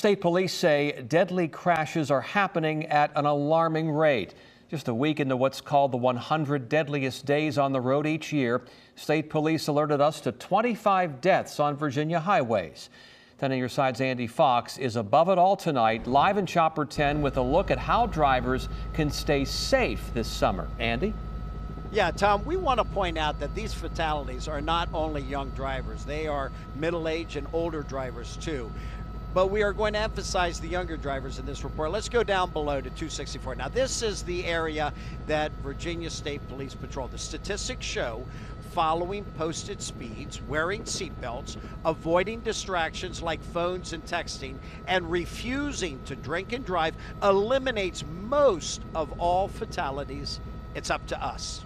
State police say deadly crashes are happening at an alarming rate. Just a week into what's called the 100 deadliest days on the road each year, state police alerted us to 25 deaths on Virginia highways. 10 on your side's Andy Fox is above it all tonight, live in Chopper 10 with a look at how drivers can stay safe this summer. Andy? Yeah, Tom, we want to point out that these fatalities are not only young drivers, they are middle-aged and older drivers too. But we are going to emphasize the younger drivers in this report. Let's go down below to 264. Now, this is the area that Virginia State Police patrol. The statistics show following posted speeds, wearing seatbelts, avoiding distractions like phones and texting, and refusing to drink and drive eliminates most of all fatalities. It's up to us.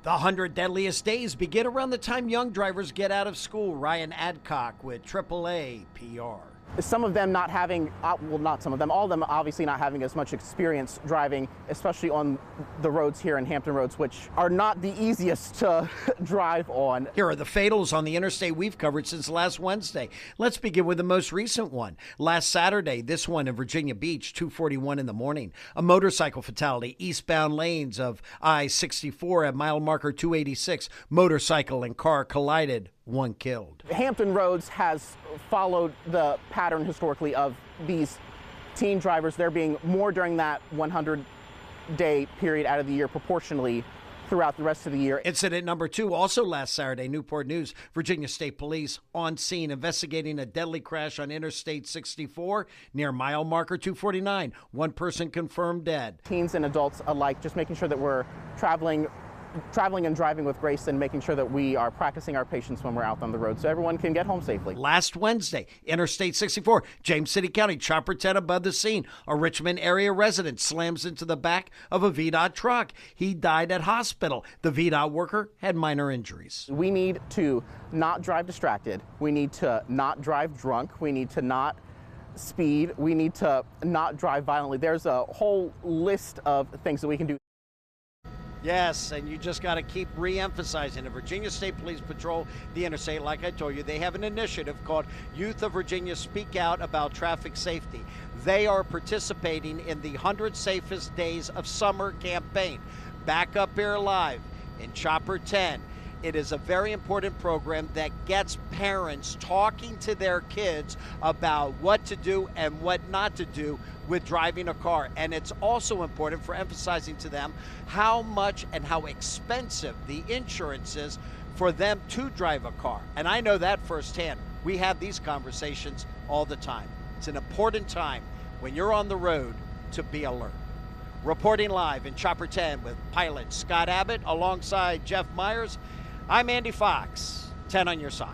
The 100 deadliest days begin around the time young drivers get out of school. Ryan Adcock with AAA PR. Some of them not having, well, not some of them, all of them obviously not having as much experience driving, especially on the roads here in Hampton Roads, which are not the easiest to drive on. Here are the fatals on the interstate we've covered since last Wednesday. Let's begin with the most recent one. Last Saturday, this one in Virginia Beach, 2:41 in the morning. A motorcycle fatality, eastbound lanes of I-64 at mile marker 286. Motorcycle and car collided. One killed. Hampton Roads has followed the pattern historically of these teen drivers. There being more during that 100-day period out of the year proportionally throughout the rest of the year. Incident number 2, also last Saturday, Newport News. Virginia State Police on scene investigating a deadly crash on Interstate 64 near mile marker 249. One person confirmed dead. Teens and adults alike, just making sure that we're traveling and driving with grace and making sure that we are practicing our patience when we're out on the road so everyone can get home safely. Last Wednesday, Interstate 64, James City County, Chopper 10 above the scene. A Richmond area resident slams into the back of a VDOT truck. He died at hospital. The VDOT worker had minor injuries. We need to not drive distracted. We need to not drive drunk. We need to not speed. We need to not drive violently. There's a whole list of things that we can do. Yes, and you just got to keep re-emphasizing the Virginia State Police patrol the interstate. Like I told you, they have an initiative called Youth of Virginia Speak Out About Traffic Safety. They are participating in the 100 Safest Days of Summer campaign. Back up here live in Chopper 10. It is a very important program that gets parents talking to their kids about what to do and what not to do with driving a car. And it's also important for emphasizing to them how much and how expensive the insurance is for them to drive a car. And I know that firsthand. We have these conversations all the time. It's an important time when you're on the road to be alert. Reporting live in Chopper 10 with pilot Scott Abbott alongside Jeff Myers, I'm Andy Fox, 10 on your side.